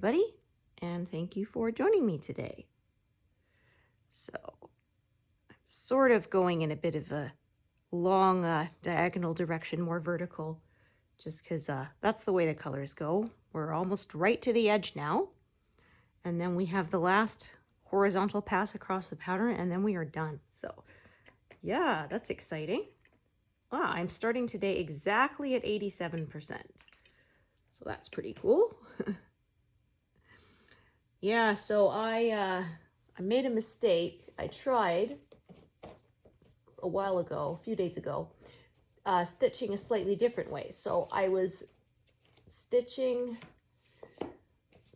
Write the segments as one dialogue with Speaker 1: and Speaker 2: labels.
Speaker 1: everybody, and thank you for joining me today. So, I'm sort of going in a bit of a long diagonal direction, more vertical, just because that's the way the colors go. We're almost right to the edge now, and then we have the last horizontal pass across the pattern, and then we are done. So, yeah, that's exciting. Wow, I'm starting today exactly at 87%. So that's pretty cool. Yeah, so I made a mistake. I tried a while ago, a few days ago, stitching a slightly different way. So I was stitching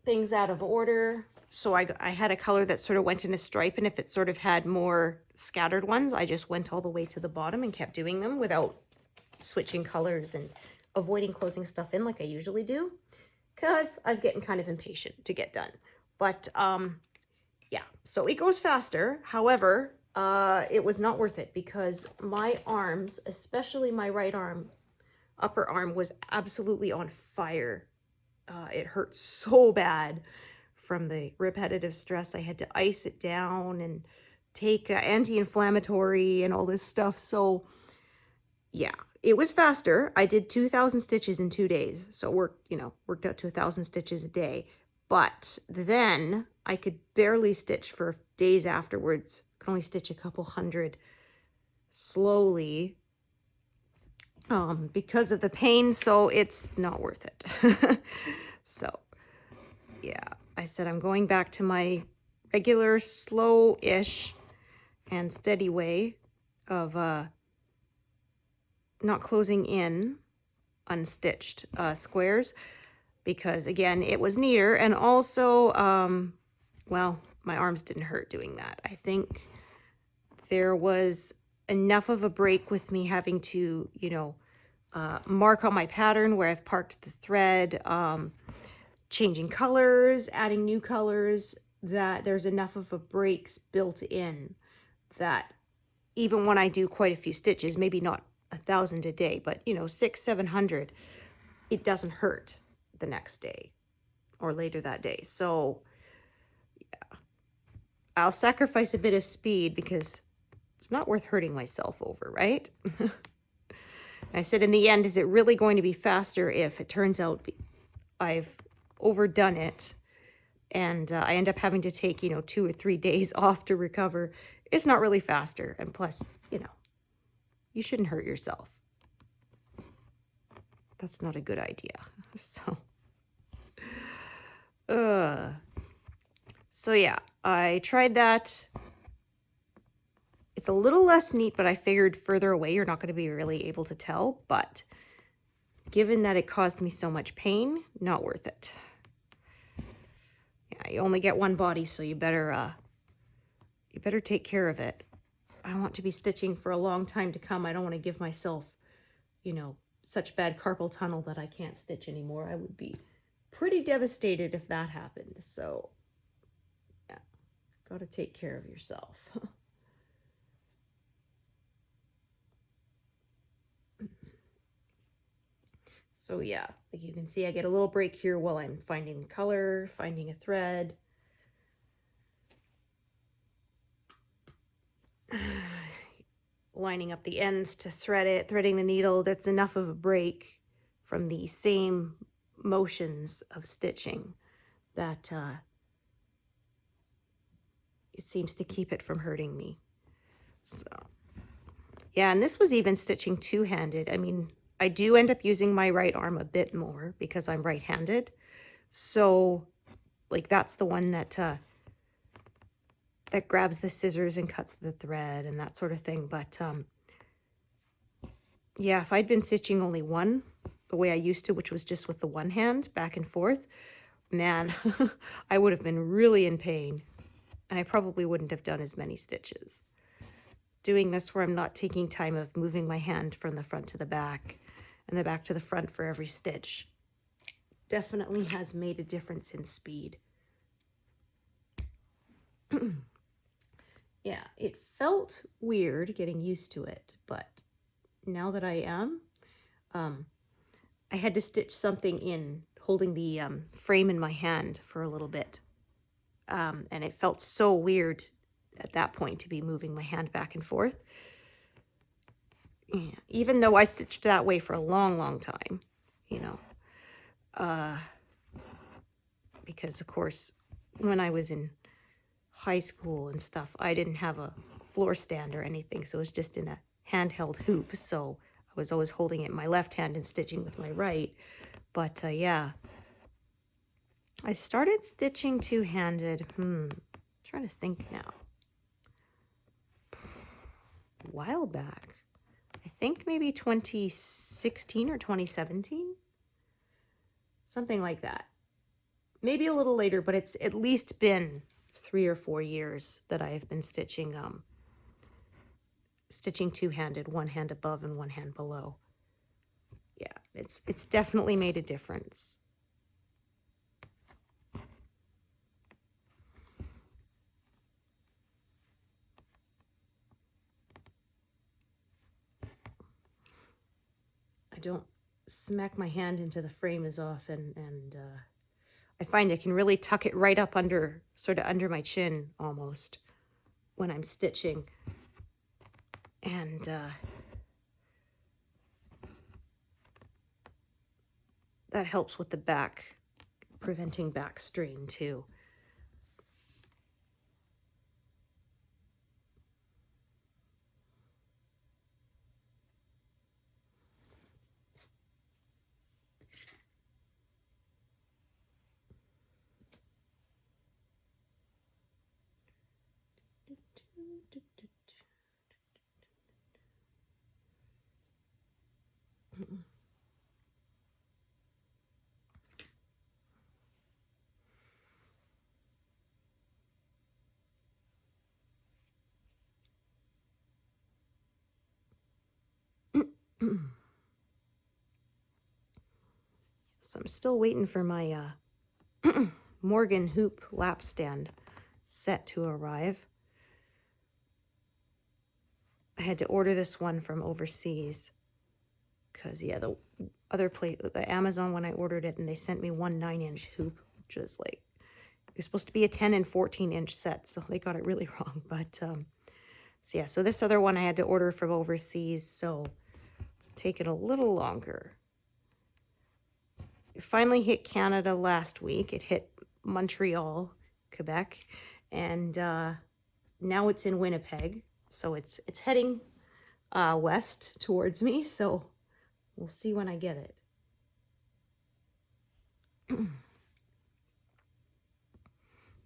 Speaker 1: things out of order. So I had a color that sort of went in a stripe, and if it sort of had more scattered ones, I just went all the way to the bottom and kept doing them without switching colors and avoiding closing stuff in like I usually do, because I was getting kind of impatient to get done. But yeah, so it goes faster. However, it was not worth it because my arms, especially my right arm, upper arm, was absolutely on fire. It hurt so bad from the repetitive stress. I had to ice it down and take anti-inflammatory and all this stuff. So yeah, it was faster. I did 2,000 stitches in 2 days. So worked out to 1,000 stitches a day. But then I could barely stitch for days afterwards. I could only stitch a couple hundred slowly because of the pain. So it's not worth it. So yeah, I said I'm going back to my regular slow-ish and steady way of not closing in unstitched squares, because again, it was neater, and also well, my arms didn't hurt doing that. I think there was enough of a break with me having to, mark on my pattern where I've parked the thread, changing colors, adding new colors, that there's enough of a breaks built in that even when I do quite a few stitches, maybe not 1,000 a day, but 600-700, it doesn't hurt the next day or later that day. So yeah, I'll sacrifice a bit of speed because it's not worth hurting myself over, right? I said in the end, is it really going to be faster if it turns out I've overdone it and I end up having to take 2 or 3 days off to recover? It's not really faster, and plus you shouldn't hurt yourself. That's not a good idea. So yeah, I tried that. It's a little less neat, but I figured further away you're not going to be really able to tell. But given that it caused me so much pain, not worth it. Yeah, you only get one body, so you better take care of it. I want to be stitching for a long time to come. I don't want to give myself, such bad carpal tunnel that I can't stitch anymore. I would be pretty devastated if that happened. So yeah, got to take care of yourself. So yeah, like you can see, I get a little break here while I'm finding the color, finding a thread. Lining up the ends to thread it, threading the needle. That's enough of a break from the same motions of stitching that it seems to keep it from hurting me. So yeah, and this was even stitching two-handed. I mean, I do end up using my right arm a bit more because I'm right-handed. So like that's the one that that grabs the scissors and cuts the thread and that sort of thing. But yeah, if I'd been stitching only one the way I used to, which was just with the one hand back and forth, man, I would have been really in pain, and I probably wouldn't have done as many stitches. Doing this where I'm not taking time of moving my hand from the front to the back and the back to the front for every stitch definitely has made a difference in speed. Yeah, it felt weird getting used to it, but now that I am, I had to stitch something in holding the frame in my hand for a little bit. And it felt so weird at that point to be moving my hand back and forth. Yeah, even though I stitched that way for a long, long time, you know. Because, of course, when I was in high school and stuff, I didn't have a floor stand or anything, so it was just in a handheld hoop. So I was always holding it in my left hand and stitching with my right. But, yeah. I started stitching two-handed, trying to think now. A while back. I think maybe 2016 or 2017. Something like that. Maybe a little later, but it's at least been 3 or 4 years that I have been stitching stitching two-handed, one hand above and one hand below. Yeah, it's definitely made a difference. I don't smack my hand into the frame as often, and I find I can really tuck it right up under, sort of under my chin almost, when I'm stitching. And that helps with the back, preventing back strain too. So I'm still waiting for my Morgan hoop lap stand set to arrive. I had to order this one from overseas because, yeah, the other place, the Amazon, when I ordered it, and they sent me one 9-inch hoop, which was like, it was supposed to be a 10 and 14-inch set, so they got it really wrong. But so yeah, so this other one I had to order from overseas, so it's taken a little longer. It finally hit Canada last week. It hit Montreal, Quebec, and now it's in Winnipeg. So it's heading west towards me. So we'll see when I get it. But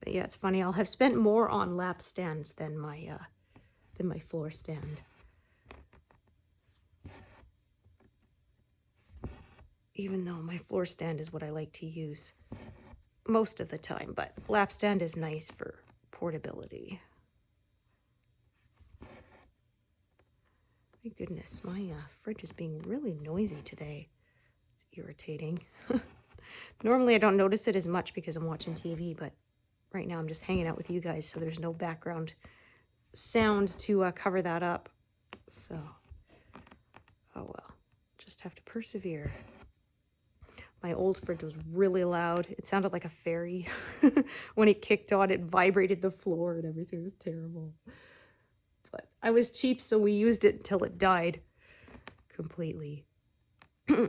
Speaker 1: yeah, it's funny. I'll have spent more on lap stands than my floor stand. Even though my floor stand is what I like to use most of the time, but lap stand is nice for portability. My goodness, my fridge is being really noisy today. It's irritating. Normally I don't notice it as much because I'm watching TV, but right now I'm just hanging out with you guys, so there's no background sound to cover that up. So, oh well, just have to persevere. My old fridge was really loud. It sounded like a fairy. When it kicked on, it vibrated the floor and everything was terrible. But I was cheap, so we used it until it died completely. Yeah,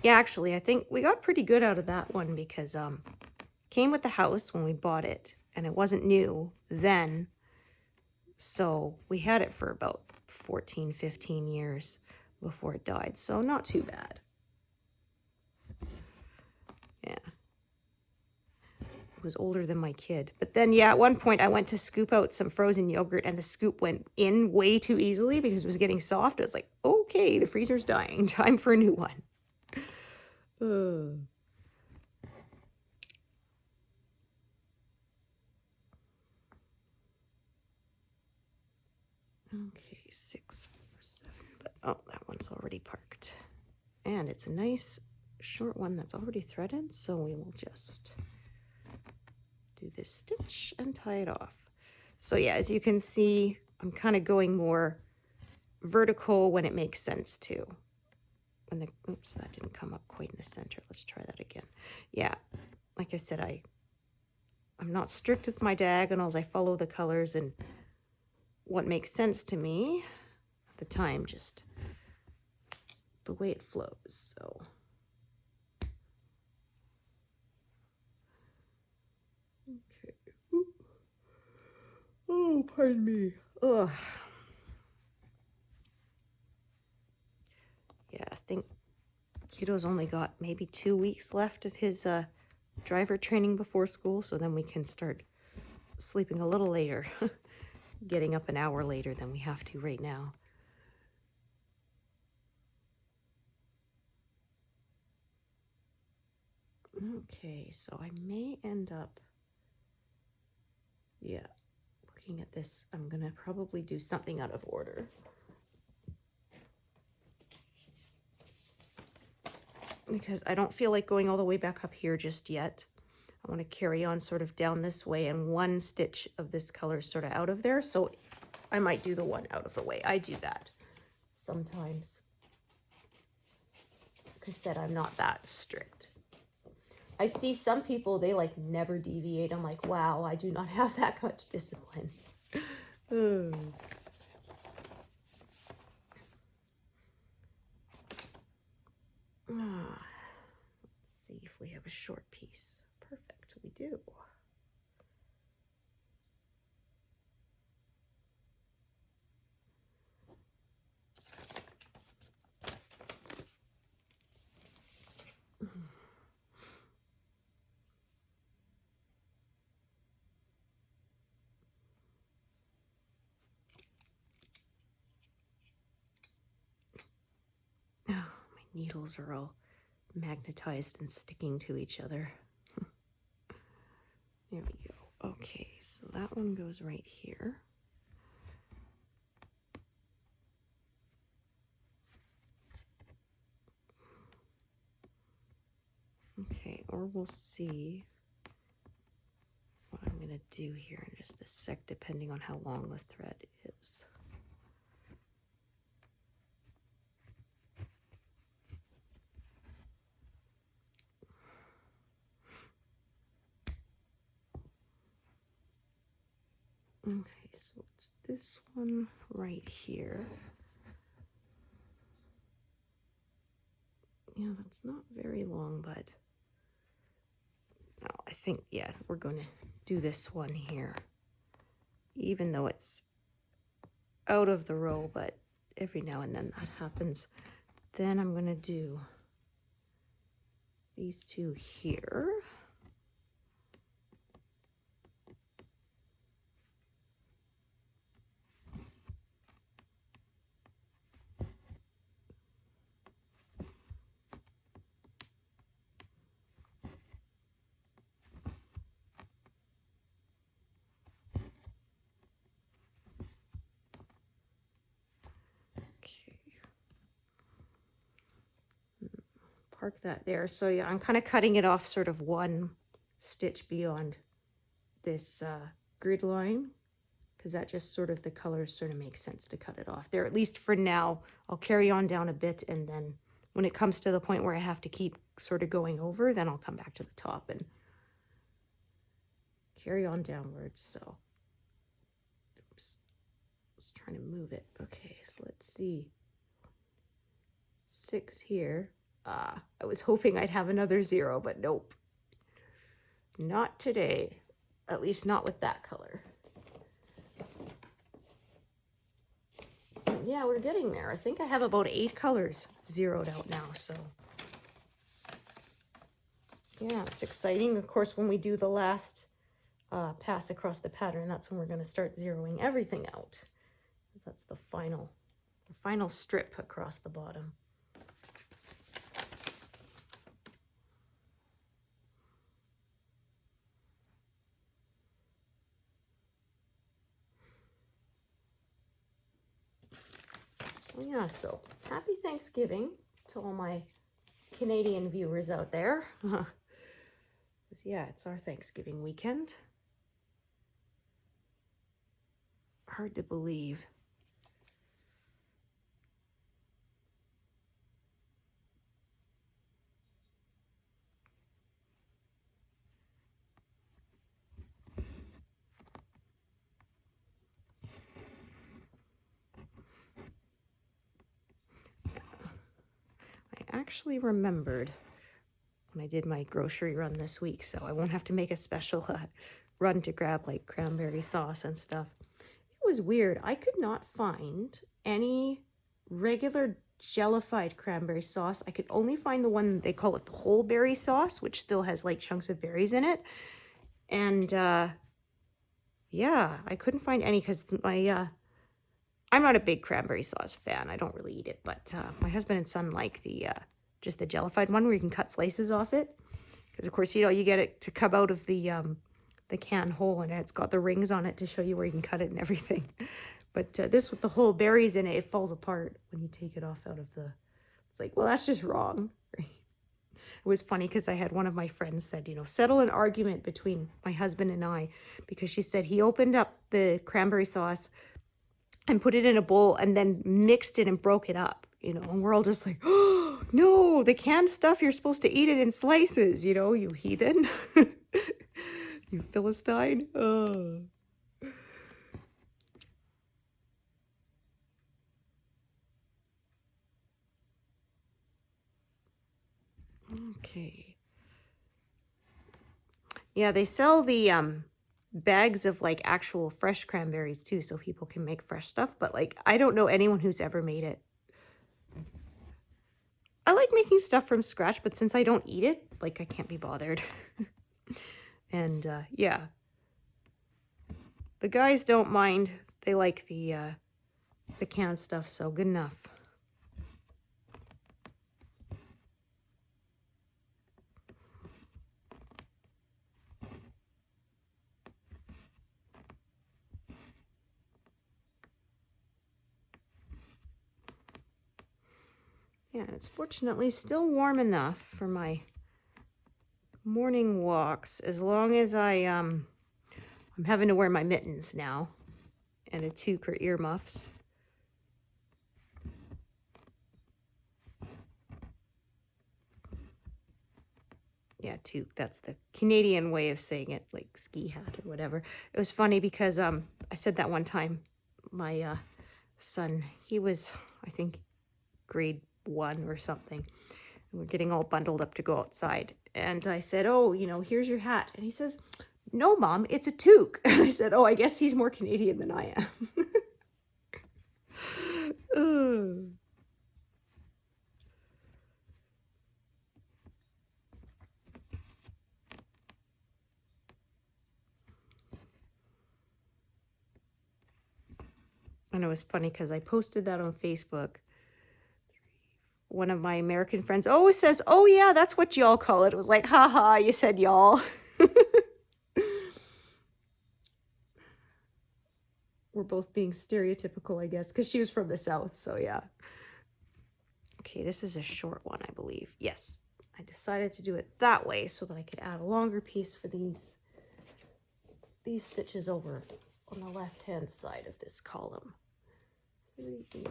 Speaker 1: actually, I think we got pretty good out of that one because it came with the house when we bought it, and it wasn't new then. So we had it for about 14, 15 years before it died. So not too bad. Yeah. It was older than my kid. But then, yeah, at one point I went to scoop out some frozen yogurt and the scoop went in way too easily because it was getting soft. I was like, okay, the freezer's dying. Time for a new one. Okay, 6, 4, 7. But oh, that one's already parked. And it's a nice short one that's already threaded, so we will just do this stitch and tie it off. So yeah, as you can see, I'm kind of going more vertical when it makes sense to. And the, oops, that didn't come up quite in the center. Let's try that again. Yeah, like I said, I'm not strict with my diagonals. I follow the colors and what makes sense to me at the time, just the way it flows. So okay. Ooh. Oh, pardon me. Ugh. Yeah, I think Kiddo's only got maybe 2 weeks left of his driver training before school, so then we can start sleeping a little later, getting up an hour later than we have to right now. Okay, so I may end up, yeah, looking at this, I'm gonna probably do something out of order. Because I don't feel like going all the way back up here just yet. I want to carry on sort of down this way, and one stitch of this color is sort of out of there, so I might do the one out of the way. I do that sometimes. Like I said, I'm not that strict. I see some people, they like never deviate. I'm like, wow, I do not have that much discipline. Let's see if we have a short piece. Perfect, we do. Oh, my needles are all magnetized and sticking to each other. There we go. Okay, so that one goes right here. Okay, or we'll see what I'm going to do here in just a sec, depending on how long the thread is. Okay, so it's this one right here. Yeah, that's not very long, but oh, I think, yes, we're going to do this one here, even though it's out of the row, but every now and then that happens. Then I'm going to do these two here. Park that there. So yeah, I'm kind of cutting it off sort of one stitch beyond this grid line, because that just sort of, the colors sort of make sense to cut it off there, at least for now. I'll carry on down a bit, and then when it comes to the point where I have to keep sort of going over, then I'll come back to the top and carry on downwards. So oops, I was trying to move it. Okay, so let's see, 6 here. I was hoping I'd have another 0, but nope. Not today. At least not with that color. But yeah, we're getting there. I think I have about 8 colors zeroed out now, so. Yeah, it's exciting. Of course, when we do the last pass across the pattern, that's when we're going to start zeroing everything out. That's the final strip across the bottom. Yeah, so happy Thanksgiving to all my Canadian viewers out there. Yeah, it's our Thanksgiving weekend. Hard to believe. actually remembered when I did my grocery run this week, so I won't have to make a special run to grab like cranberry sauce and stuff. It was weird. I could not find any regular jellified cranberry sauce. I could only find the one, they call it the whole berry sauce, which still has like chunks of berries in it. And yeah, I couldn't find any because I'm not a big cranberry sauce fan. I don't really eat it, but my husband and son like the just the jellified one where you can cut slices off it. Because of course, you know, you get it to come out of the can hole, and it's got the rings on it to show you where you can cut it and everything. But this with the whole berries in it, it falls apart when you take it off out of the... It's like, well, that's just wrong. It was funny because I had one of my friends said, you know, settle an argument between my husband and I, because she said he opened up the cranberry sauce and put it in a bowl and then mixed it and broke it up, you know, and we're all just like, oh, no, the canned stuff, you're supposed to eat it in slices, you know, you heathen. You Philistine. Oh. Okay. Yeah, they sell the bags of like actual fresh cranberries too, so people can make fresh stuff, but like I don't know anyone who's ever made it. I like making stuff from scratch, but since I don't eat it, like I can't be bothered. And yeah. The guys don't mind. They like the canned stuff, so good enough. Yeah, and it's fortunately still warm enough for my morning walks, as long as I'm having to wear my mittens now and a toque or earmuffs. Yeah, toque, that's the Canadian way of saying it, like ski hat or whatever. It was funny because I said that one time. My son, he was, I think, grade 1 or something. And we're getting all bundled up to go outside. And I said, oh, you know, here's your hat. And he says, no, Mom, it's a toque. And I said, oh, I guess he's more Canadian than I am. And it was funny because I posted that on Facebook. One of my American friends always says, oh yeah, that's what y'all call it. It was like, haha, you said y'all. We're both being stereotypical, I guess, because she was from the South, so yeah. Okay, this is a short one, I believe. Yes, I decided to do it that way so that I could add a longer piece for these stitches over on the left-hand side of this column. 38,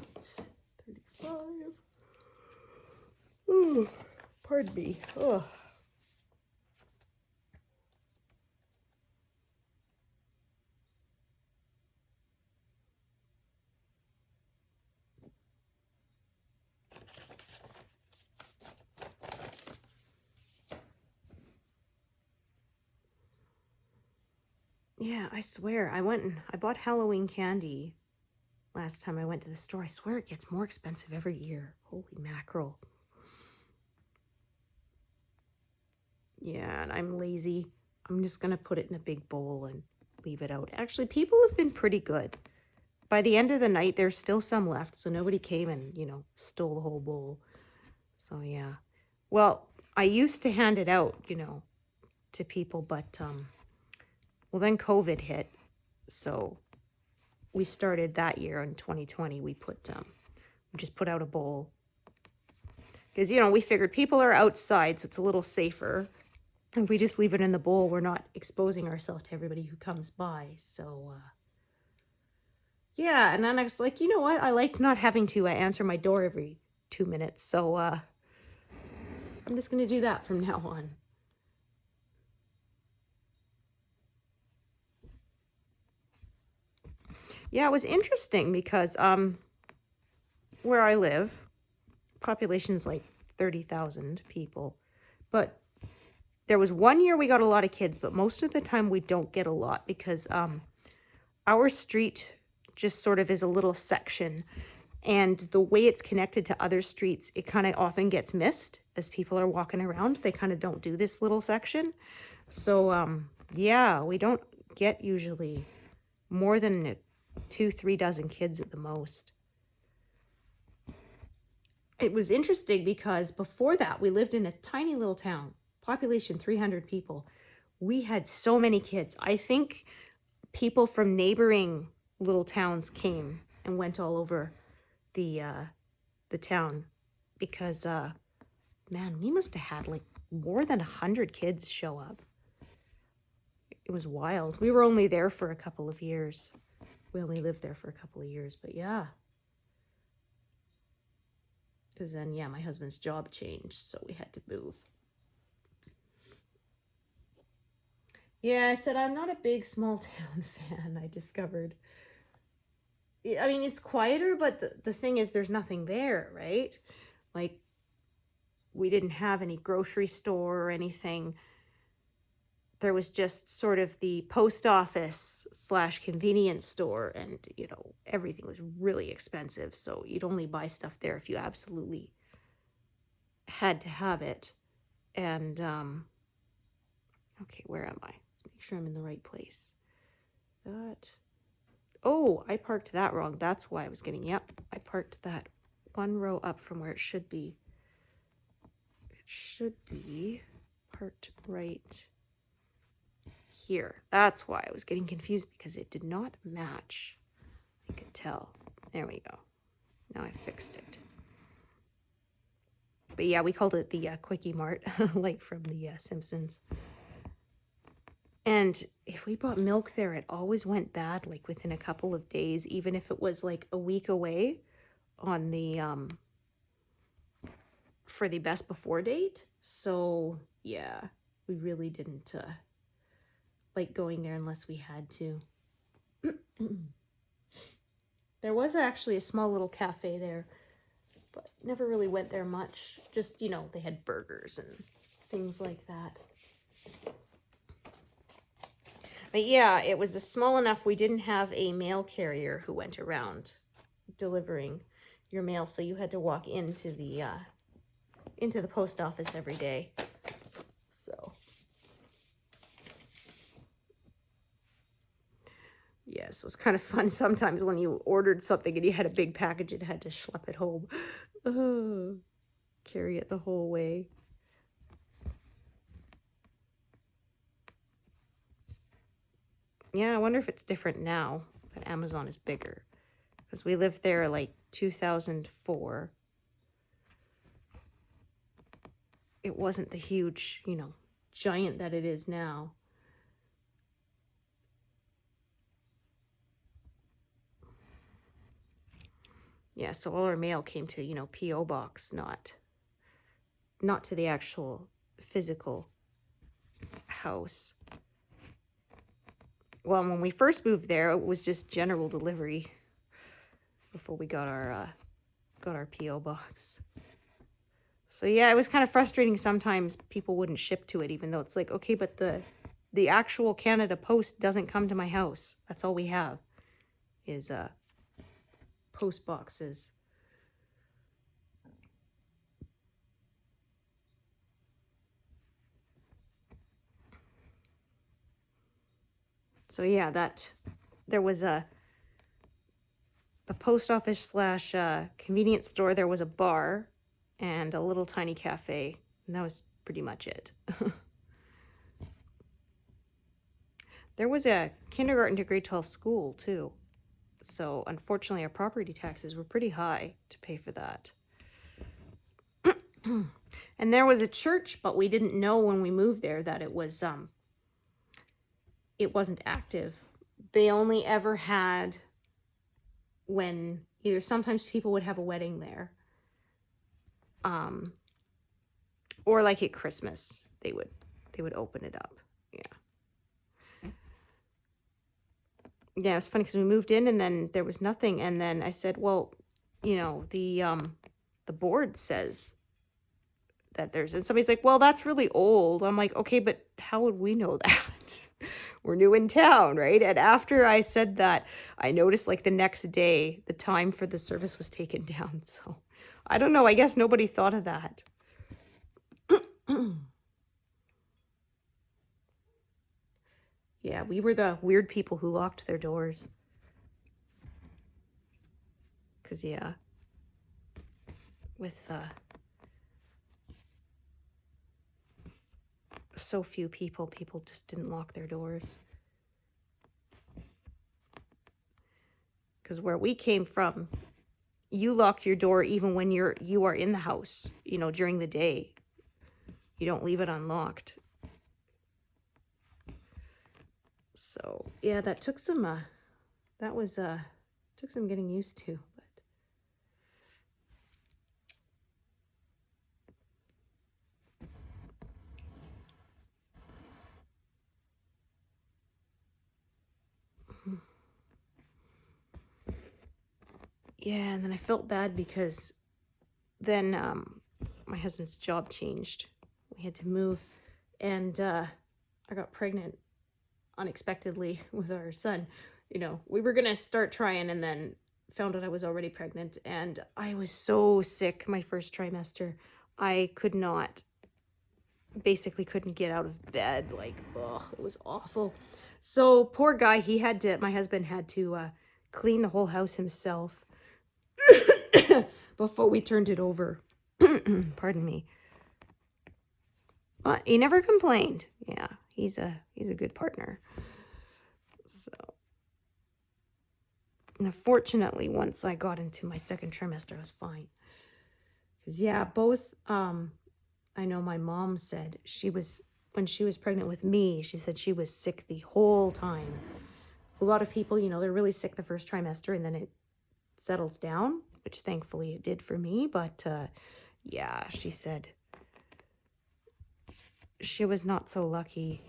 Speaker 1: 35. Oh, pardon me. Oh. Yeah, I swear, I bought Halloween candy last time I went to the store. I swear it gets more expensive every year. Holy mackerel. Yeah, and I'm lazy. I'm just gonna put it in a big bowl and leave it out. Actually, people have been pretty good. By the end of the night, there's still some left, so nobody came and, you know, stole the whole bowl. So yeah. Well, I used to hand it out, you know, to people, but well, then COVID hit, so we started that year in 2020. We just put out a bowl because, you know, we figured people are outside, so it's a little safer. If we just leave it in the bowl, we're not exposing ourselves to everybody who comes by. So yeah, and then I was like, you know what? I like not having to answer my door every 2 minutes. So I'm just gonna do that from now on. Yeah, it was interesting because where I live, population's like 30,000 people. But there was one year we got a lot of kids, but most of the time we don't get a lot because our street just sort of is a little section, and the way it's connected to other streets, it kind of often gets missed as people are walking around. They kind of don't do this little section. So yeah, we don't get usually more than 2-3 dozen kids at the most. It was interesting because before that we lived in a tiny little town, population 300 people. We had so many kids. I think people from neighboring little towns came and went all over the town because man, we must have had like more than 100 kids show up. It was wild. We were only there for a couple of years. We only lived there for a couple of years, but yeah. Because then, yeah, my husband's job changed, so we had to move. Yeah, I said I'm not a big small town fan, I discovered. I mean, it's quieter, but the thing is there's nothing there, right? Like, we didn't have any grocery store or anything. There was just sort of the post office / convenience store, and, you know, everything was really expensive, so you'd only buy stuff there if you absolutely had to have it. And, okay, where am I? Let's make sure I'm in the right place. Oh, I parked that wrong. That's why I was getting, yep, I parked that one row up from where it should be. It should be parked right here. That's why I was getting confused, because it did not match. I could tell. There we go. Now I fixed it. But yeah, we called it the Quickie Mart, like from the Simpsons. And if we bought milk there, it always went bad, like within a couple of days, even if it was like a week away on the, for the best before date. So yeah, we really didn't like going there unless we had to. There was actually a small little cafe there, but never really went there much. Just, you know, they had burgers and things like that. But yeah, it was small enough we didn't have a mail carrier who went around delivering your mail, so you had to walk into the post office every day. So yes, it was kind of fun sometimes when you ordered something and you had a big package and had to schlep it home. Carry it the whole way. Yeah, I wonder if it's different now that Amazon is bigger. Because we lived there like 2004. It wasn't the huge, you know, giant that it is now. Yeah, so all our mail came to, you know, P.O. Box, not to the actual physical house. Well, when we first moved there, it was just general delivery before we got our P.O. box. So yeah, it was kind of frustrating sometimes people wouldn't ship to it, even though it's like, okay, but the actual Canada Post doesn't come to my house. That's all we have is post boxes. So yeah, there was the post office / convenience store. There was a bar and a little tiny cafe, and that was pretty much it. There was a kindergarten to grade 12 school too. So unfortunately our property taxes were pretty high to pay for that. And there was a church, but we didn't know when we moved there that it wasn't active. They only ever had when either sometimes people would have a wedding there, or like at Christmas they would open it up. Yeah, it's funny because we moved in and then there was nothing, and then I said, well, you know, the board says that there's, and somebody's like, well, that's really old. I'm like, okay, but how would we know that? We're new in town, right? And after I said that, I noticed like the next day, the time for the service was taken down. So I don't know. I guess nobody thought of that. Yeah, we were the weird people who locked their doors. Because, yeah, with so few people just didn't lock their doors. Because where we came from, you locked your door even when you are in the house, you know, during the day. You don't leave it unlocked. So yeah, that took some took some getting used to, but yeah, and then I felt bad because then my husband's job changed. We had to move, and I got pregnant unexpectedly with our son. You know, we were gonna start trying and then found out I was already pregnant, and I was so sick my first trimester. I basically couldn't get out of bed. Like, ugh, it was awful. So poor guy, my husband had to clean the whole house himself before we turned it over. Pardon me. But he never complained. Yeah, he's a good partner. So, now fortunately, once I got into my second trimester, I was fine. Because yeah, both I know my mom said when she was pregnant with me, she said she was sick the whole time. A lot of people, you know, they're really sick the first trimester and then it settles down, which thankfully it did for me. But yeah, she said she was not so lucky.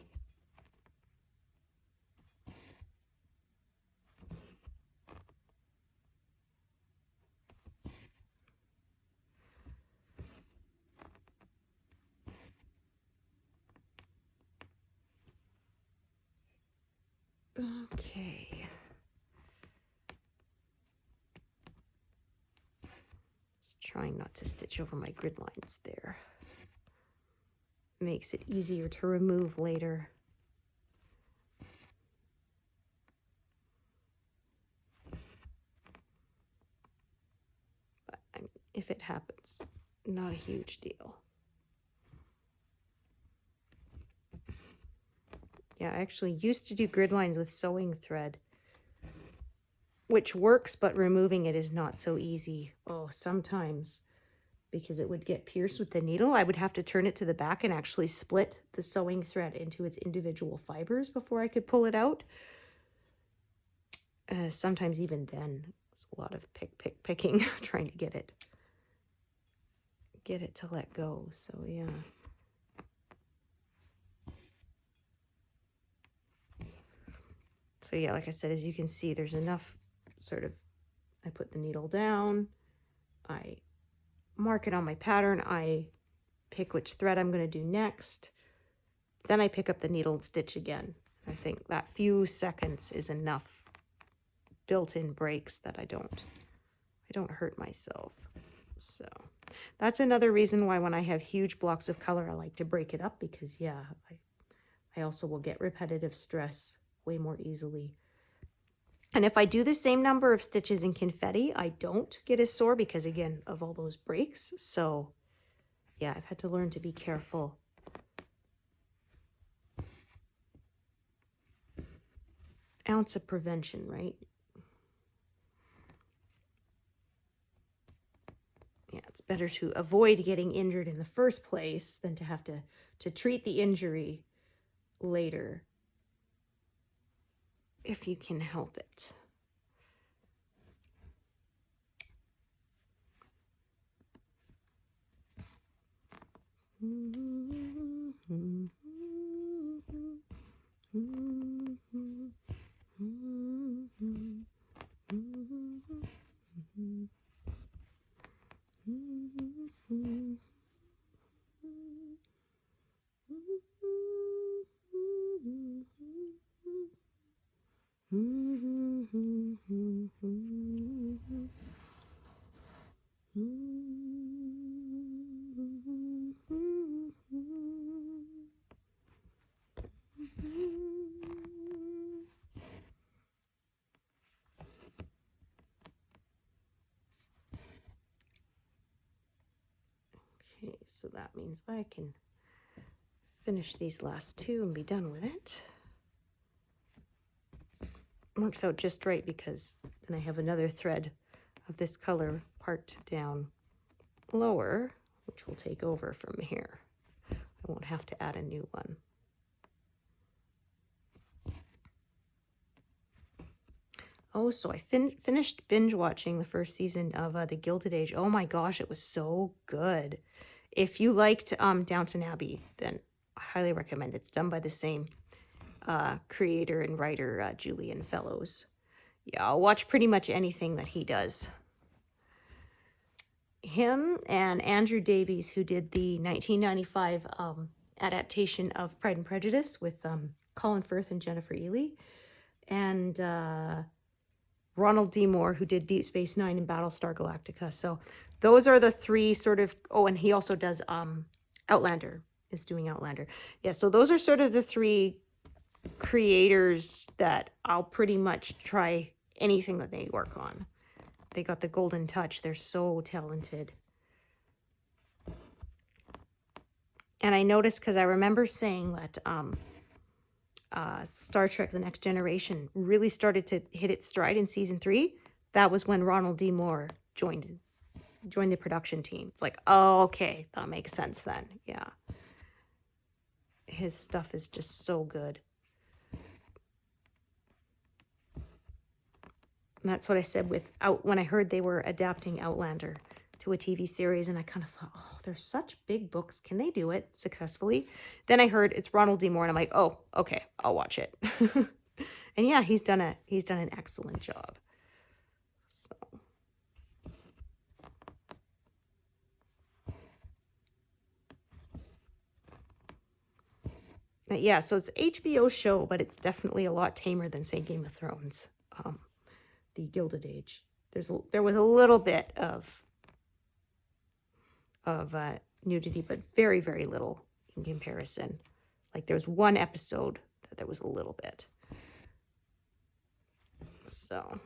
Speaker 1: Okay. Just trying not to stitch over my grid lines there. Makes it easier to remove later. But I mean, if it happens, not a huge deal. Yeah, I actually used to do grid lines with sewing thread, which works, but removing it is not so easy. Oh, sometimes, because it would get pierced with the needle, I would have to turn it to the back and actually split the sewing thread into its individual fibers before I could pull it out. Sometimes even then, it's a lot of picking, trying to get it to let go. So yeah. So yeah, like I said, as you can see, there's enough sort of, I put the needle down, I mark it on my pattern, I pick which thread I'm going to do next, then I pick up the needle and stitch again. I think that few seconds is enough built-in breaks that I don't hurt myself. So that's another reason why when I have huge blocks of color, I like to break it up, because yeah, I also will get repetitive stress way more easily. And if I do the same number of stitches in confetti, I don't get as sore because, again, of all those breaks. So yeah, I've had to learn to be careful. Ounce of prevention, right? Yeah, it's better to avoid getting injured in the first place than to have to treat the injury later, if you can help it. So that means I can finish these last two and be done with it. Works out just right because then I have another thread of this color part down lower, which will take over from here. I won't have to add a new one. Oh, so I finished binge watching the first season of The Gilded Age. Oh my gosh, it was so good. If you liked Downton Abbey, then I highly recommend it. It's done by the same creator and writer, Julian Fellows. Yeah, I'll watch pretty much anything that he does. Him and Andrew Davies, who did the 1995 adaptation of Pride and Prejudice with Colin Firth and Jennifer Ely, and Ronald D. Moore, who did Deep Space Nine and Battlestar Galactica. So those are the three sort of, oh, and he also does Outlander, is doing Outlander. Yeah, so those are sort of the three creators that I'll pretty much try anything that they work on. They got the golden touch. They're so talented. And I noticed, because I remember saying that Star Trek The Next Generation really started to hit its stride in season 3. That was when Ronald D. Moore joined the production team. It's like, oh, okay, that makes sense then. Yeah. His stuff is just so good. And that's what I said when I heard they were adapting Outlander to a TV series, and I kind of thought, oh, they're such big books. Can they do it successfully? Then I heard it's Ronald D. Moore, and I'm like, oh, okay, I'll watch it. And yeah, he's done an excellent job. So. But yeah, so it's an HBO show, but it's definitely a lot tamer than, say, Game of Thrones. The Gilded Age. There was a little bit of nudity, but very, very little in comparison. Like there was one episode that there was a little bit. So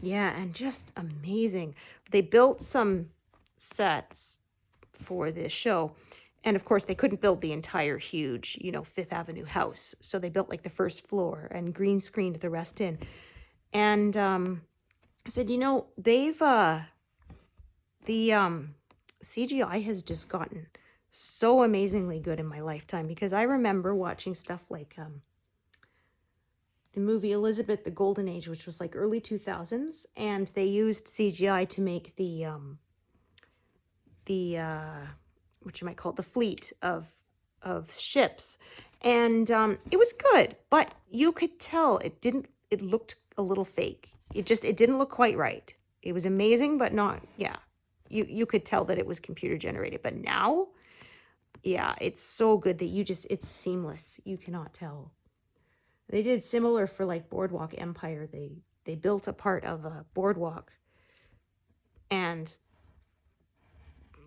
Speaker 1: yeah, and just amazing. They built some sets for this show, and of course they couldn't build the entire huge, Fifth Avenue house. So they built like the first floor and green screened the rest in. And I said, they've the CGI has just gotten so amazingly good in my lifetime, because I remember watching stuff like the movie Elizabeth the Golden Age, which was like early 2000s, and they used CGI to make the what you might call it, the fleet of ships, and it was good, but you could tell it looked a little fake. It didn't look quite right. It was amazing, but not, yeah. You could tell that it was computer generated, but now, yeah, it's so good that it's seamless. You cannot tell. They did similar for like Boardwalk Empire. They built a part of a boardwalk and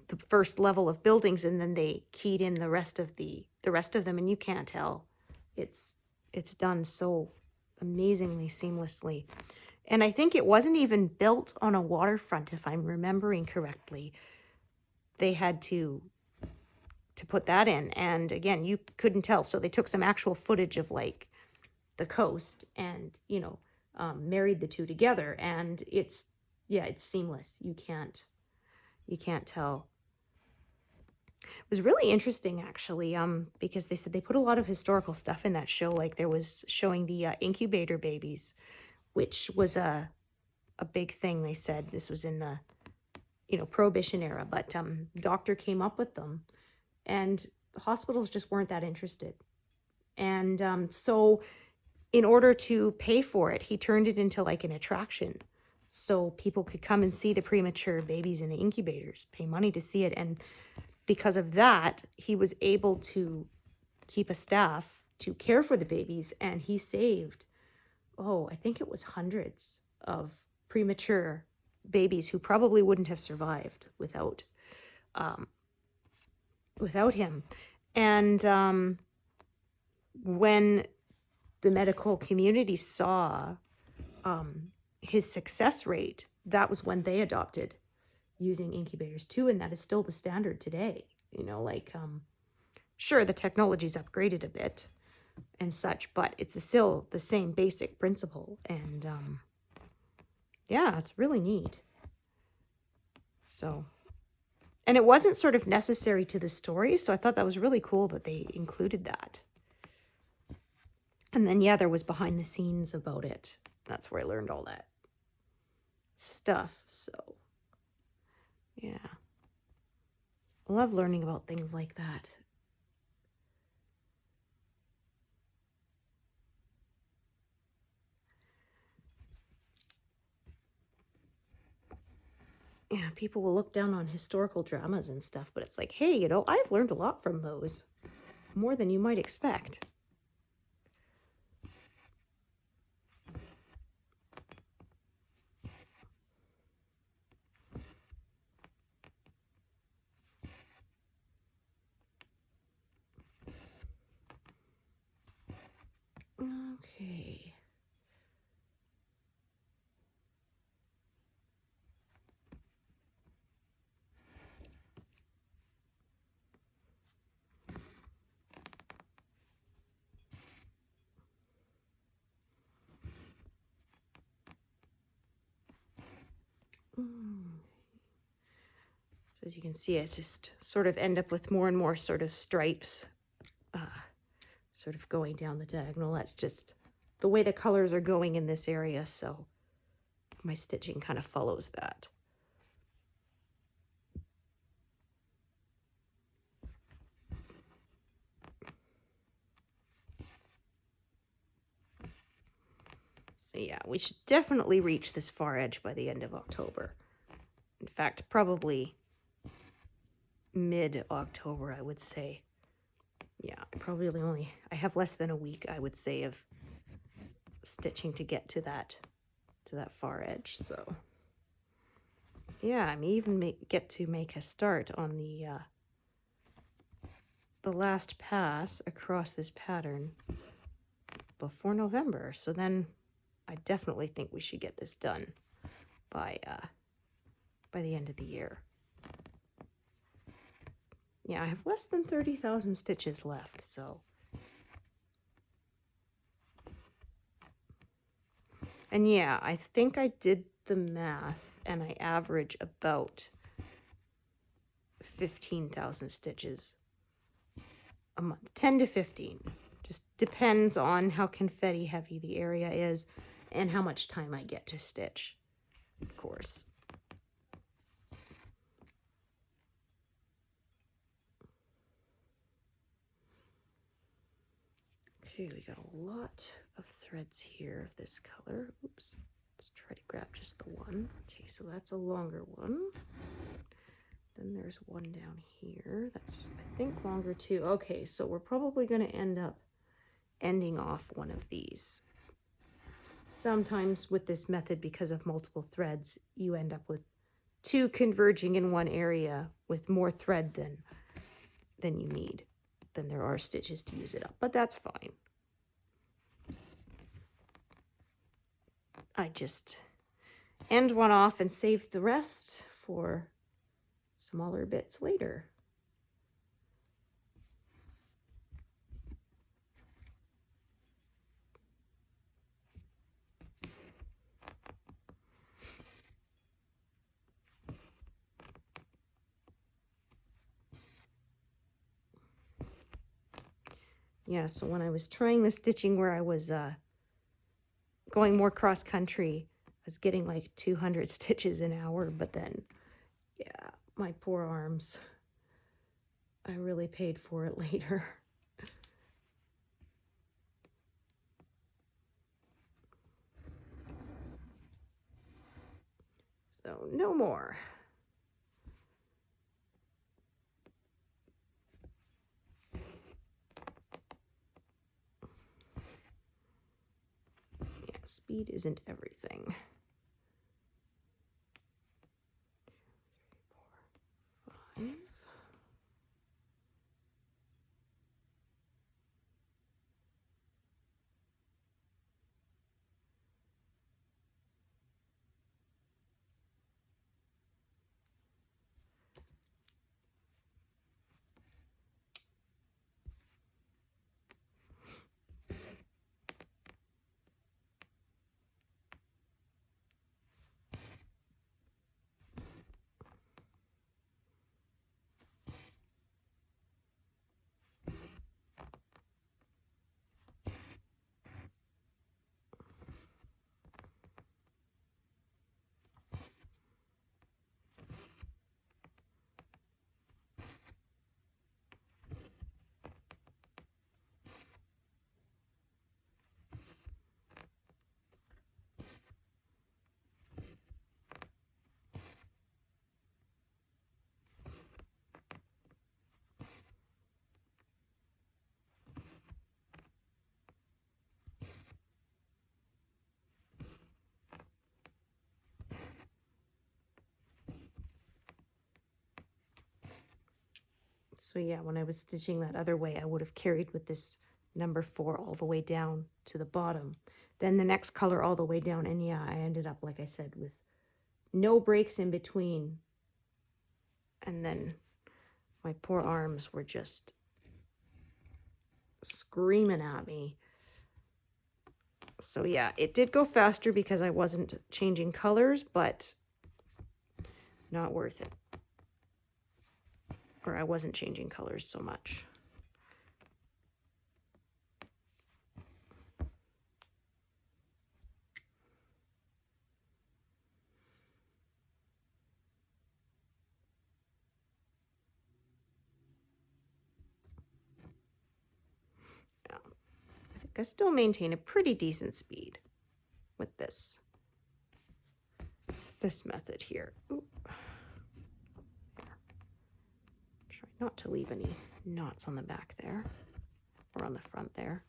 Speaker 1: the first level of buildings, and then they keyed in the rest of them, and you can't tell. It's done so amazingly seamlessly. And I think it wasn't even built on a waterfront, if I'm remembering correctly. They had to put that in, and again, you couldn't tell. So they took some actual footage of like the coast and married the two together, and it's seamless. You can't tell. It was really interesting, actually, because they said they put a lot of historical stuff in that show. Like there was showing the incubator babies, which was a big thing. They said this was in the Prohibition era, but doctor came up with them, and the hospitals just weren't that interested. And so in order to pay for it, he turned it into like an attraction, so people could come and see the premature babies in the incubators, pay money to see it. And because of that, he was able to keep a staff to care for the babies, and he saved, I think it was hundreds of premature babies who probably wouldn't have survived without him. And when the medical community saw his success rate, that was when they adopted using incubators too, and that is still the standard today. You know, like, sure, the technology's upgraded a bit and such, but it's still the same basic principle. And yeah, it's really neat. So, and it wasn't sort of necessary to the story, so I thought that was really cool that they included that. And then, yeah, there was behind the scenes about it. That's where I learned all that stuff. So, yeah. I love learning about things like that. Yeah, people will look down on historical dramas and stuff, but it's like, hey, you know, I've learned a lot from those. More than you might expect. Okay. So as you can see, I just sort of end up with more and more sort of stripes, sort of going down the diagonal. That's just the way the colors are going in this area, so my stitching kind of follows that. So yeah, we should definitely reach this far edge by the end of October. In fact, probably mid-October, I would say. Yeah, I have less than a week, I would say, of stitching to get to that far edge. So yeah, I may even get to make a start on the last pass across this pattern before November. So then I definitely think we should get this done by the end of the year. Yeah, I have less than 30,000 stitches left, so. And yeah, I think I did the math and I average about 15,000 stitches a month, 10 to 15. Just depends on how confetti heavy the area is and how much time I get to stitch, of course. Okay, we got a lot of threads here of this color. Oops, let's try to grab just the one. Okay, so that's a longer one. Then there's one down here that's, I think, longer too. Okay, so we're probably going to end up ending off one of these. Sometimes with this method, because of multiple threads, you end up with two converging in one area with more thread than you need. Then there are stitches to use it up, but that's fine. I just end one off and save the rest for smaller bits later. Yeah, so when I was trying the stitching where I was going more cross country, I was getting like 200 stitches an hour, but then, yeah, my poor arms. I really paid for it later. So no more. Yeah, speed isn't everything. 2, 3, 4, 5. So yeah, when I was stitching that other way, I would have carried with this number 4 all the way down to the bottom. Then the next color all the way down, and yeah, I ended up, like I said, with no breaks in between. And then my poor arms were just screaming at me. So yeah, it did go faster because I wasn't changing colors, but not worth it. Or I wasn't changing colors so much. Yeah. I think I still maintain a pretty decent speed with this method here. Ooh. Try not to leave any knots on the back there or on the front there.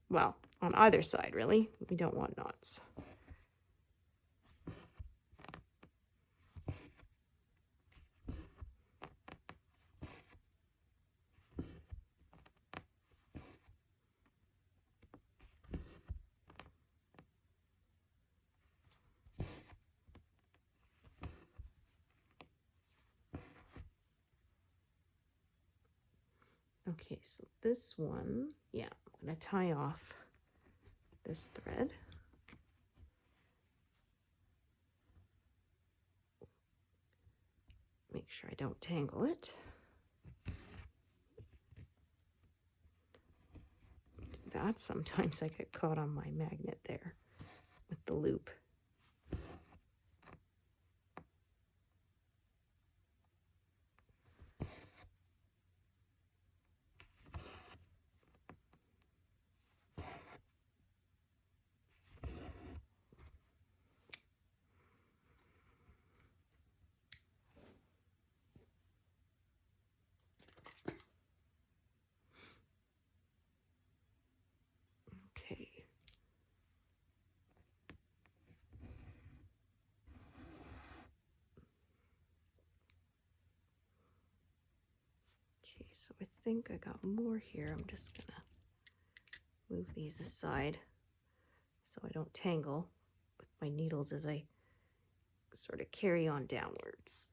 Speaker 1: Well, on either side, really. We don't want knots. Okay, so this one, yeah, I'm going to tie off this thread. Make sure I don't tangle it. Do that. Sometimes I get caught on my magnet there with the loop. Okay. Okay, so I think I got more here. I'm just gonna move these aside so I don't tangle with my needles as I sort of carry on downwards.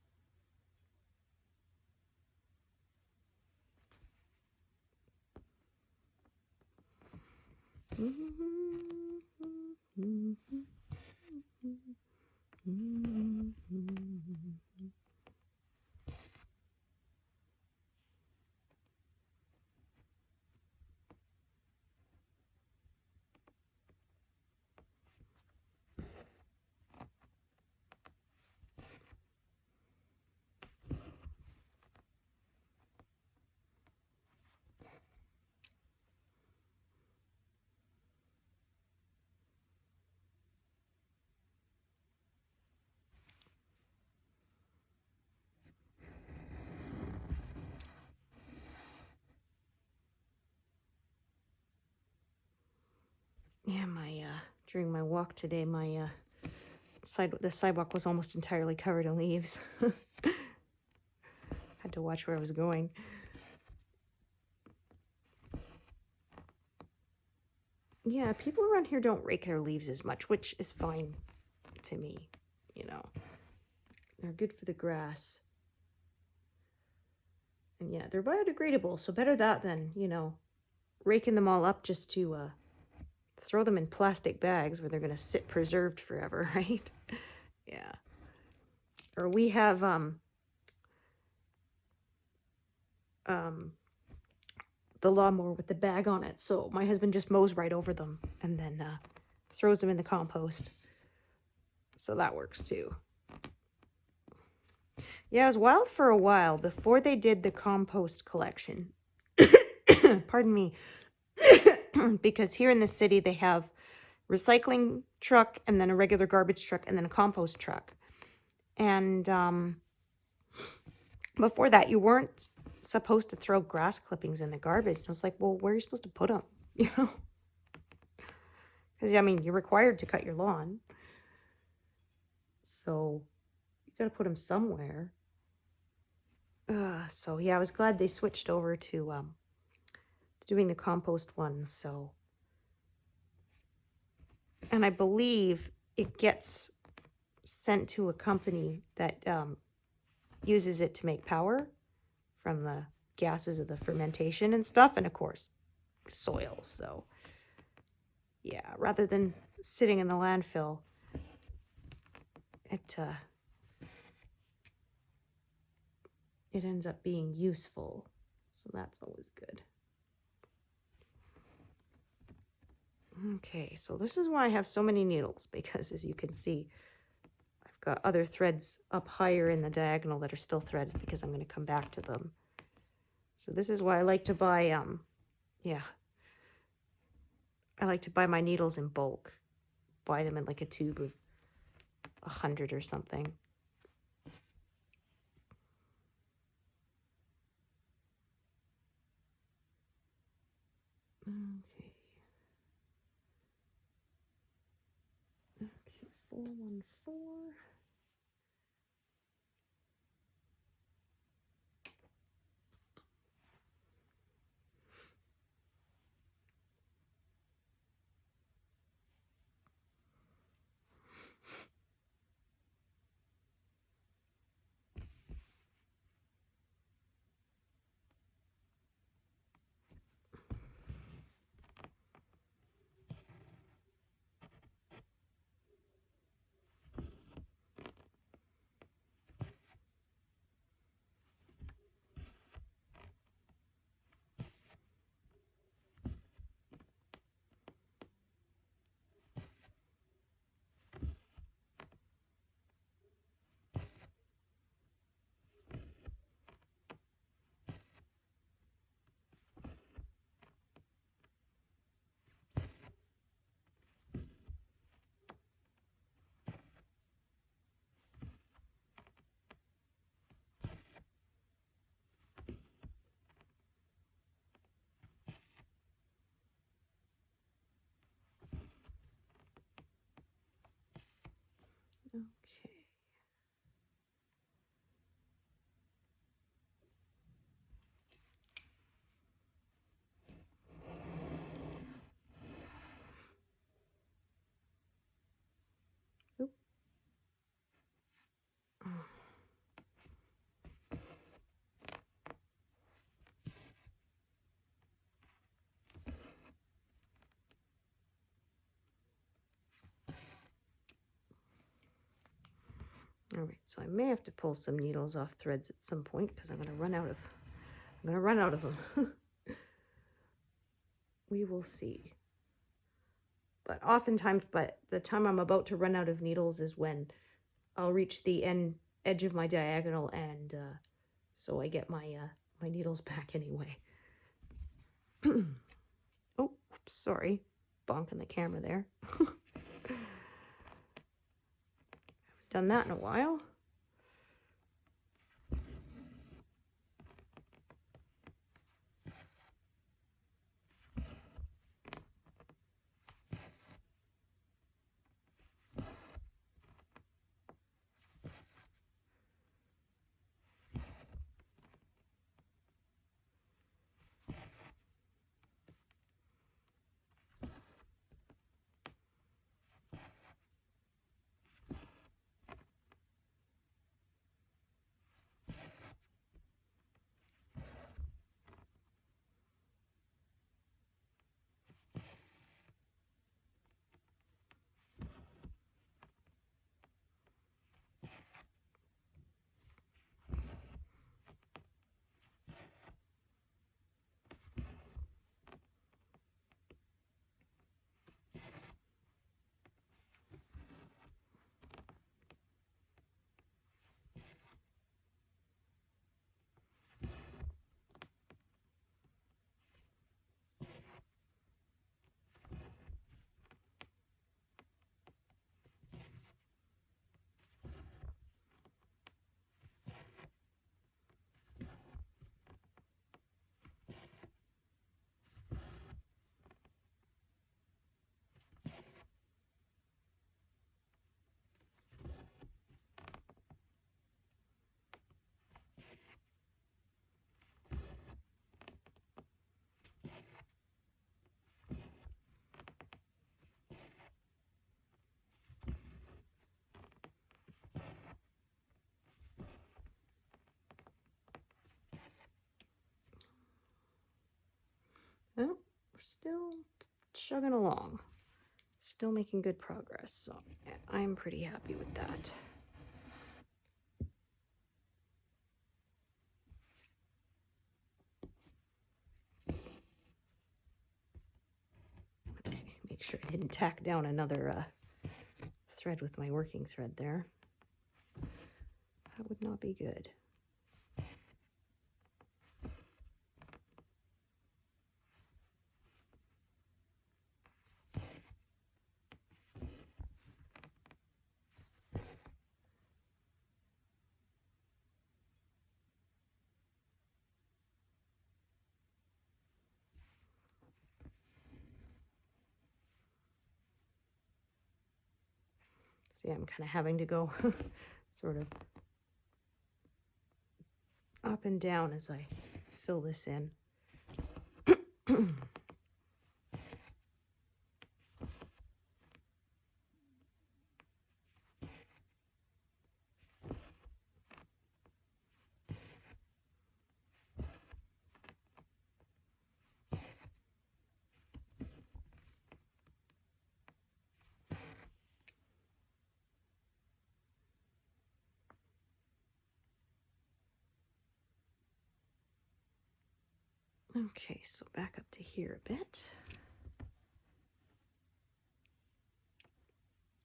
Speaker 1: Yeah, during my walk today, my the sidewalk was almost entirely covered in leaves. Had to watch where I was going. Yeah, people around here don't rake their leaves as much, which is fine to me, you know. They're good for the grass. And yeah, they're biodegradable, so better that than, you know, raking them all up just to throw them in plastic bags where they're going to sit preserved forever, right? Yeah. Or we have the lawnmower with the bag on it, so my husband just mows right over them and then throws them in the compost. So that works too. Yeah, it was wild for a while before they did the compost collection. Pardon me. Because here in the city they have recycling truck and then a regular garbage truck and then a compost truck. And before that, you weren't supposed to throw grass clippings in the garbage. And I was like, well, where are you supposed to put them? You know? Because, I mean, you're required to cut your lawn. So you got to put them somewhere. So yeah, I was glad they switched over to doing the compost ones. So, and I believe it gets sent to a company that uses it to make power from the gases of the fermentation and stuff, and of course soil. So yeah, rather than sitting in the landfill, it ends up being useful. So that's always good. Okay, so this is why I have so many needles, because as you can see, I've got other threads up higher in the diagonal that are still threaded because I'm going to come back to them. So this is why I like to buy, I like to buy my needles in bulk. Buy them in like a tube of 100 or something. Okay. Okay, 414. Okay. Oop. All right, so I may have to pull some needles off threads at some point because I'm going to run out of them. We will see. But oftentimes, the time I'm about to run out of needles is when I'll reach the edge of my diagonal, and so I get my my needles back anyway. Oh, sorry, bonking the camera there. Haven't done that in a while. still chugging along. Still making good progress, so I'm pretty happy with that. Okay, make sure I didn't tack down another thread with my working thread there. That would not be good. See, I'm kind of having to go sort of up and down as I fill this in. Okay, so back up to here a bit.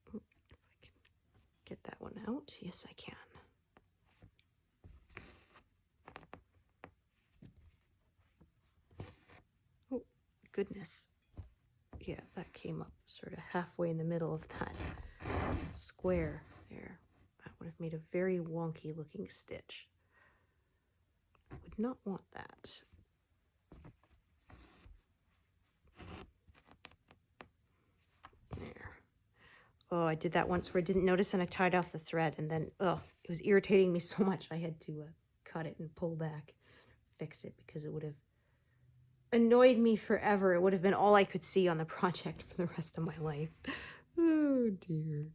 Speaker 1: If I can get that one out. Yes, I can. Oh, goodness. Yeah, that came up sort of halfway in the middle of that square there. That would have made a very wonky looking stitch. I would not want that. There. Oh, I did that once where I didn't notice and I tied off the thread, and then, oh, it was irritating me so much I had to cut it and pull back, fix it, because it would have annoyed me forever. It would have been all I could see on the project for the rest of my life. Oh, dear.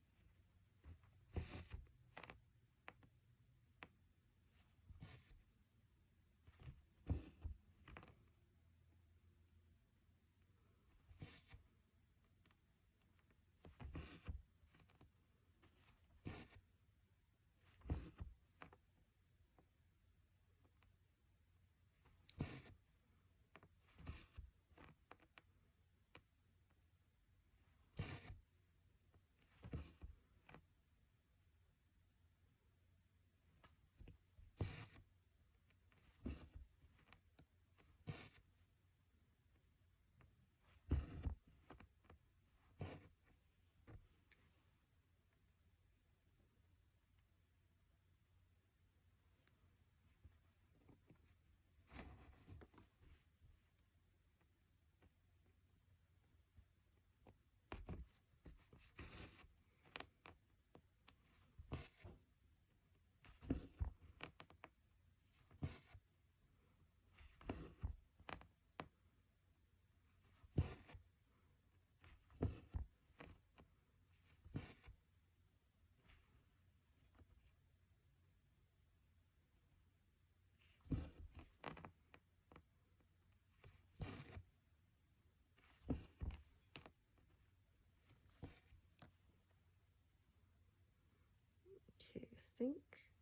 Speaker 1: Okay, I think,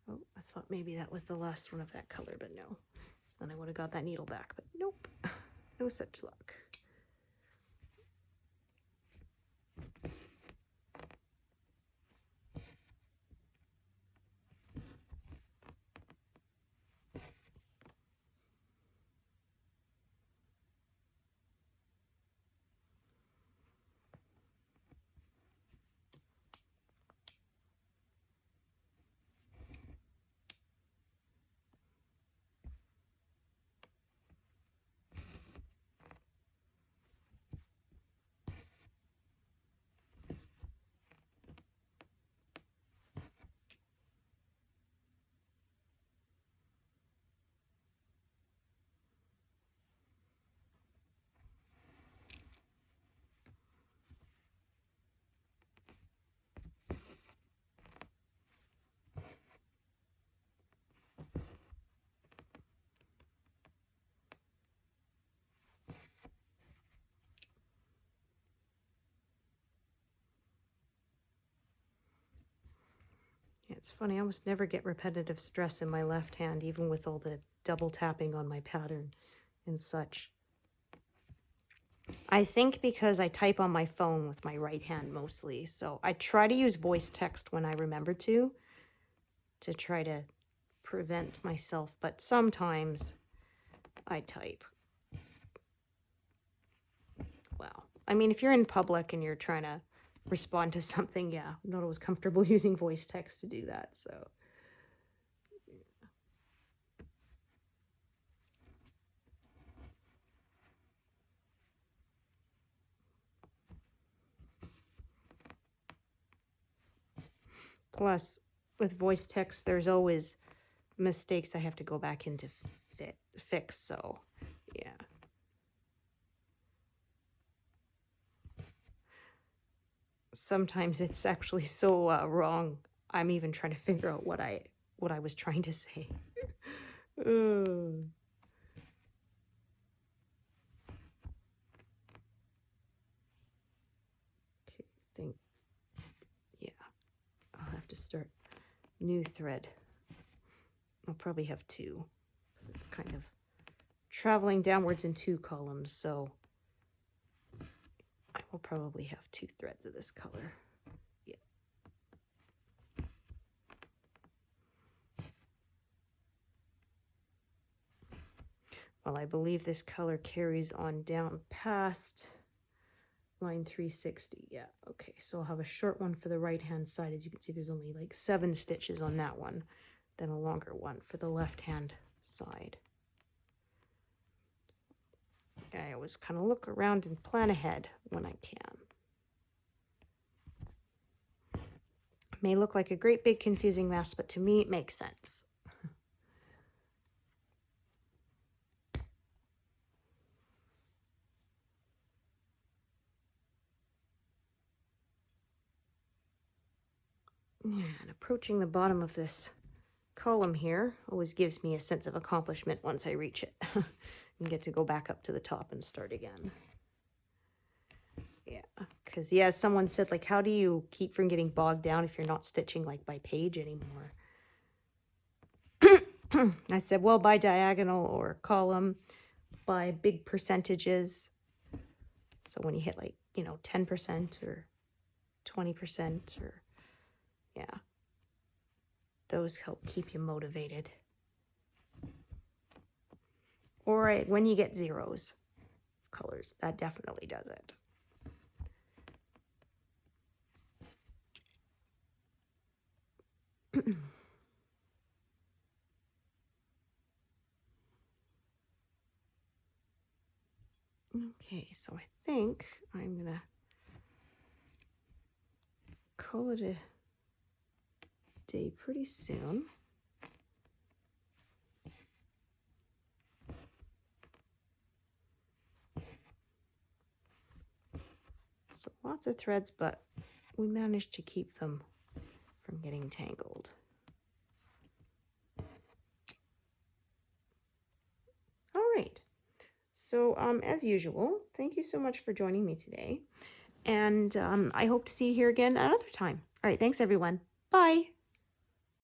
Speaker 1: oh, I thought maybe that was the last one of that color, but no. So then I would have got that needle back, but nope, no such luck. funny, I almost never get repetitive stress in my left hand, even with all the double tapping on my pattern and such. I think because I type on my phone with my right hand mostly, so I try to use voice text when I remember to try to prevent myself, but sometimes I type. Well, I mean, if you're in public and you're trying to respond to something, yeah, I'm not always comfortable using voice text to do that, so. Plus, with voice text, there's always mistakes I have to go back into fix, so yeah. Sometimes it's actually so wrong, I'm even trying to figure out what I was trying to say. Okay, yeah, I'll have to start new thread. I'll probably have two, because it's kind of traveling downwards in 2 columns, so I will probably have 2 threads of this color. Yeah. Well, I believe this color carries on down past line 360. Yeah, okay, so I'll have a short one for the right hand side. As you can see, there's only like 7 stitches on that one, then a longer one for the left hand side. I always kind of look around and plan ahead when I can. It may look like a great big confusing mess, but to me it makes sense. Yeah, and approaching the bottom of this column here always gives me a sense of accomplishment once I reach it and get to go back up to the top and start again. Yeah, because yeah, someone said, like, how do you keep from getting bogged down if you're not stitching like by page anymore? I said, well, by diagonal or column, by big percentages. So when you hit like, you know, 10% or 20% or, yeah, those help keep you motivated. Or when you get zeros, colors, that definitely does it. Okay, so I think I'm gonna call it a day pretty soon. So lots of threads, but we managed to keep them from getting tangled. All right. So as usual, thank you so much for joining me today. And I hope to see you here again another time. All right, thanks everyone. Bye.